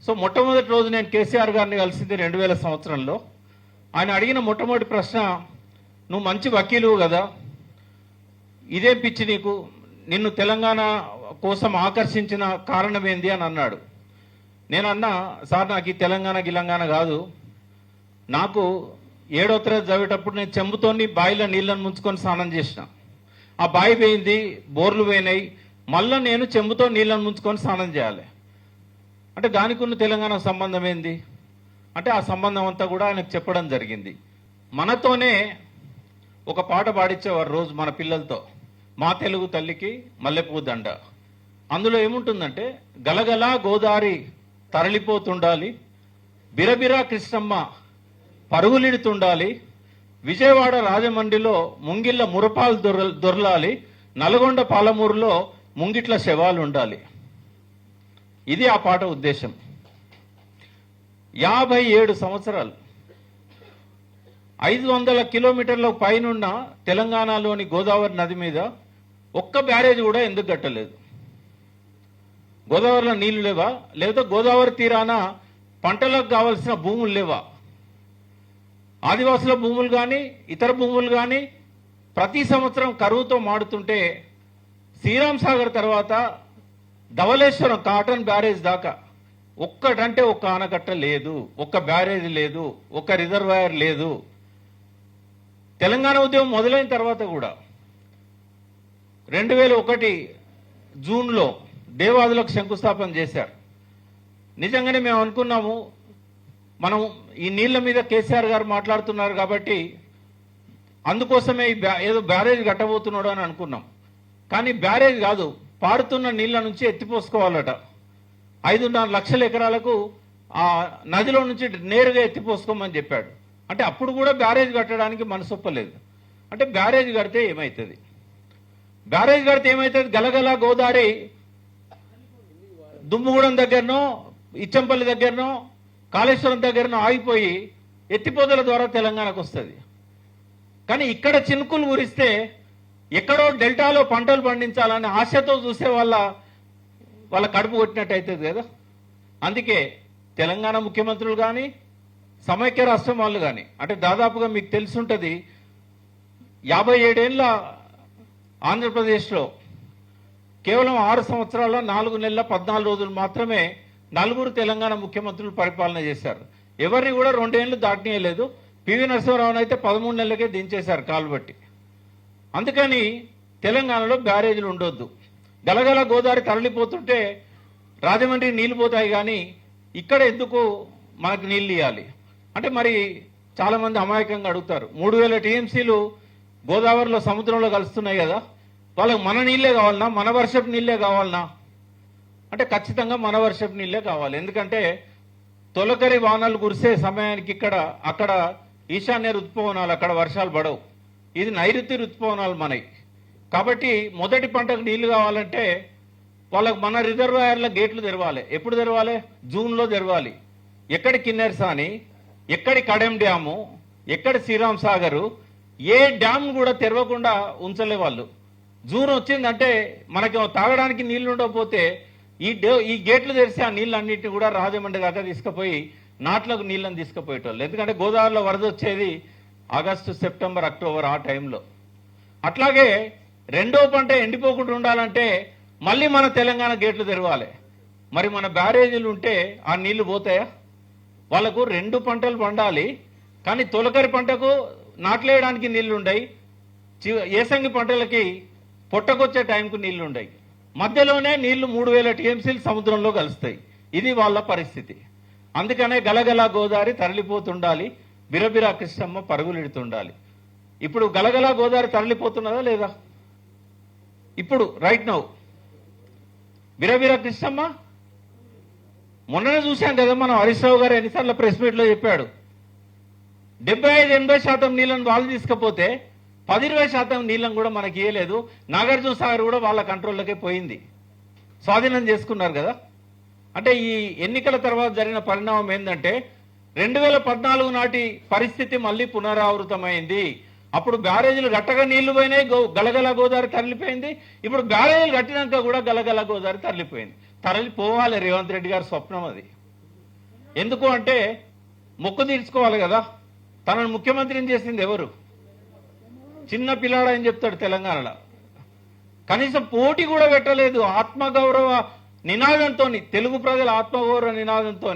So మొట్టమొదటి రోజు నేను కేసీఆర్ గారిని కలిసింది 2000 సంవత్సరంలో. ఆయన అడిగిన మొట్టమొదటి ప్రశ్న, నువ్వు మంచి వకీలువు కదా, ఇదే పిచ్చి నీకు, నిన్ను తెలంగాణ కోసం ఆకర్షించిన కారణం ఏంది అని అన్నాడు. నేను అన్నా, సార్ నాకు ఈ తెలంగాణ కాదు, నాకు 7వ తరగతి చదివేటప్పుడు నేను చెంబుతోని బావిలో నీళ్ళని ముంచుకొని స్నానం చేసిన, ఆ బావి పోయింది, బోర్లు పోయినాయి, మళ్ళీ నేను చెంబుతో నీళ్ళని ముంచుకొని స్నానం చేయాలి అంటే దానికి ఉన్న తెలంగాణ సంబంధం ఏంది అంటే ఆ సంబంధం అంతా కూడా ఆయనకు చెప్పడం జరిగింది. మనతోనే ఒక పాట పాడించేవారు రోజు మన పిల్లలతో, మా తెలుగు తల్లికి మల్లెపూ దండ. అందులో ఏముంటుందంటే, గలగలా గోదారి తరలిపోతుండాలి, బిరబిరా కృష్ణమ్మ పరుగులిడుతుండాలి, విజయవాడ రాజమండ్రిలో ముంగిళ్ళ మురపాలు దొరలాలి, నల్గొండ పాలమూరులో ముంగిట్ల శవాలు ఉండాలి. ఇది ఆ పాట ఉద్దేశం. 57 సంవత్సరాలు 500 కిలోమీటర్ల పైనున్న తెలంగాణలోని గోదావరి నది మీద ఒక్క బ్యారేజ్ కూడా ఎందుకు కట్టలేదు? గోదావరిలో నీళ్లు లేవా? లేదా గోదావరి తీరాన పంటలకు కావలసిన భూములు లేవా? ఆదివాసుల భూములు కానీ ఇతర భూములు కానీ ప్రతి సంవత్సరం కరువుతో మాడుతుంటే, శ్రీరామ్ సాగర్ తర్వాత ధవళేశ్వరం కాటన్ బ్యారేజ్ దాకా ఒక్కటంటే ఒక్క ఆనకట్ట లేదు, ఒక్క బ్యారేజ్ లేదు, ఒక్క రిజర్వాయర్ లేదు. తెలంగాణ ఉద్యమం మొదలైన తర్వాత కూడా 2001 జూన్లో దేవాదులకు శంకుస్థాపన చేశారు. నిజంగానే మేము అనుకున్నాము, మనం ఈ నీళ్ల మీద కేసీఆర్ గారు మాట్లాడుతున్నారు కాబట్టి అందుకోసమే ఏదో బ్యారేజ్ కట్టబోతున్నాడు అని అనుకున్నాం. కానీ బ్యారేజ్ కాదు, పారుతున్న నీళ్ల నుంచి ఎత్తిపోసుకోవాలట. 5.5 లక్షల ఎకరాలకు ఆ నదిలో నుంచి నేరుగా ఎత్తిపోసుకోమని చెప్పాడు. అంటే అప్పుడు కూడా బ్యారేజ్ కట్టడానికి మనసొప్పలేదు. అంటే బ్యారేజ్ కడితే ఏమవుతుంది? బ్యారేజ్ కడితే ఏమవుతుంది? గలగల గోదావరి దుమ్ముగూడెం దగ్గరనో, ఇచ్చంపల్లి దగ్గరనో, కాళేశ్వరం దగ్గరనో ఆగిపోయి ఎత్తిపోతల ద్వారా తెలంగాణకు వస్తుంది. కానీ ఇక్కడ చినుకులు కురిస్తే ఎక్కడో డెల్టాలో పంటలు పండించాలని ఆశతో చూసే వాళ్ళ కడుపు కొట్టినట్టు అవుతుంది కదా. అందుకే తెలంగాణ ముఖ్యమంత్రులు కానీ సమైక్య రాష్ట్రం వాళ్ళు కానీ, అంటే దాదాపుగా మీకు తెలుసుంటుంది, 57 ఏళ్ల ఆంధ్రప్రదేశ్లో కేవలం 6 సంవత్సరాల 4 నెలల 14 రోజులు మాత్రమే 4 తెలంగాణ ముఖ్యమంత్రులు పరిపాలన చేశారు. ఎవరిని కూడా 2 ఏళ్ళు దాటనీయలేదు. పివి నరసింహారావును అయితే 13 నెలలకే దించేశారు కాలు బట్టి. అందుకని తెలంగాణలో బ్యారేజీలు ఉండొద్దు. గలగల గోదావరి తరలిపోతుంటే రాజమండ్రి నీళ్లు పోతాయి, కానీ ఇక్కడ ఎందుకు మనకు నీళ్ళు ఇవ్వాలి అంటే, మరి చాలామంది అమాయకంగా అడుగుతారు, 3000 టీఎంసీలు గోదావరిలో సముద్రంలో కలుస్తున్నాయి కదా, వాళ్ళకి మన నీళ్ళే కావాలనా, మన వర్షపు నీళ్ళే కావాలనా అంటే ఖచ్చితంగా మన వర్షపు నీళ్ళే కావాలి. ఎందుకంటే తొలకరి వానలు కురిసే సమయానికి అక్కడ ఈశాన్య ఋతుపవనాలు, అక్కడ వర్షాలు పడవు. ఇది నైరుతి ఋతుపవనాలు మనకి. కాబట్టి మొదటి పంటకు నీళ్లు కావాలంటే వాళ్ళకు మన రిజర్వాయర్ల గేట్లు తెరవాలి. ఎప్పుడు తెరవాలి? జూన్లో తెరవాలి. ఎక్కడి కిన్నెరసాని, ఎక్కడి కడెం డ్యాము, ఎక్కడి శ్రీరామ్ సాగరు, ఏ డ్యామ్ కూడా తెరవకుండా ఉంచలే వాళ్ళు. జూన్ వచ్చిందంటే మనకి తాగడానికి నీళ్లు ఉండకపోతే ఈ గేట్లు తెరిచి ఆ నీళ్ళన్నింటినీ కూడా రాజమండ్రి దాకా తీసుకుపోయి నాట్లకు నీళ్ళని తీసుకుపోయేటోళ్ళు. ఎందుకంటే గోదావరిలో వరద వచ్చేది ఆగస్టు, సెప్టెంబర్, అక్టోబర్ ఆ టైంలో. అట్లాగే రెండో పంట ఎండిపోకుండా ఉండాలంటే మళ్ళీ మన తెలంగాణ గేట్లు తెరవాలి. మరి మన బ్యారేజీలు ఉంటే ఆ నీళ్లు పోతాయా? వాళ్ళకు 2 పంటలు పండాలి, కానీ తొలకరి పంటకు నాట్లేయడానికి నీళ్లు ఉండయి, ఏసంగి పంటలకి పొట్టకొచ్చే టైంకు నీళ్లు ఉండయి. మధ్యలోనే నీళ్లు 3000 టీఎంసీలు సముద్రంలో కలుస్తాయి. ఇది వాళ్ళ పరిస్థితి. అందుకనే గలగల గోదావరి తరలిపోతుండాలి, బిరబిరా కృష్ణమ్మ పరుగులెడుతుండాలి. ఇప్పుడు గలగల గోదావరి తరలిపోతున్నదా లేదా? ఇప్పుడు రైట్ నౌ బిరబిరా కృష్ణమ్మ మొన్ననే చూశాం కదా మనం. హరీష్ రావు గారు ఎన్నిసార్లు ప్రెస్ మీట్లో చెప్పాడు, 75-80% నీళ్ళని వాళ్ళు తీసుకపోతే 10-20% నీళ్ళని కూడా మనకి ఇవ్వలేదు. నాగార్జున సాగర్ కూడా వాళ్ళ కంట్రోల్లోకే పోయింది, స్వాధీనం చేసుకున్నారు కదా. అంటే ఈ ఎన్నికల తర్వాత జరిగిన పరిణామం ఏంటంటే 2014 నాటి పరిస్థితి మళ్ళీ పునరావృతమైంది. అప్పుడు బ్యారేజీలు గట్టగా నీళ్లు పోయినాయి, గలగల గోదావరి తరలిపోయింది. ఇప్పుడు బ్యారేజీలు కట్టినాక కూడా గలగల గోదావరి తరలిపోయింది. తరలిపోవాలి, రేవంత్ రెడ్డి గారి స్వప్నం అది. ఎందుకు అంటే మొక్కు తీర్చుకోవాలి కదా. తనను ముఖ్యమంత్రిని చేసింది ఎవరు? చిన్న పిల్లాడని చెప్తాడు తెలంగాణలో. కనీసం పోటీ కూడా పెట్టలేదు. ఆత్మగౌరవ నినాదంతో, తెలుగు ప్రజల ఆత్మగౌరవ నినాదంతో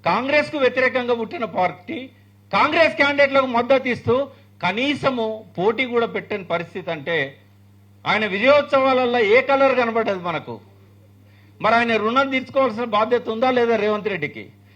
కాంగ్రెస్ కు వ్యతిరేకంగా పుట్టిన పార్టీ కాంగ్రెస్ క్యాండిడేట్లకు మద్దతు ఇస్తూ కనీసము పోటీ కూడా పెట్టని పరిస్థితి అంటే ఆయన విజయోత్సవాలలో ఏ కలర్ కనబడ్డది మనకు? మరి ఆయన రుణం తీర్చుకోవాల్సిన బాధ్యత ఉందా లేదా రేవంత్ రెడ్డికి?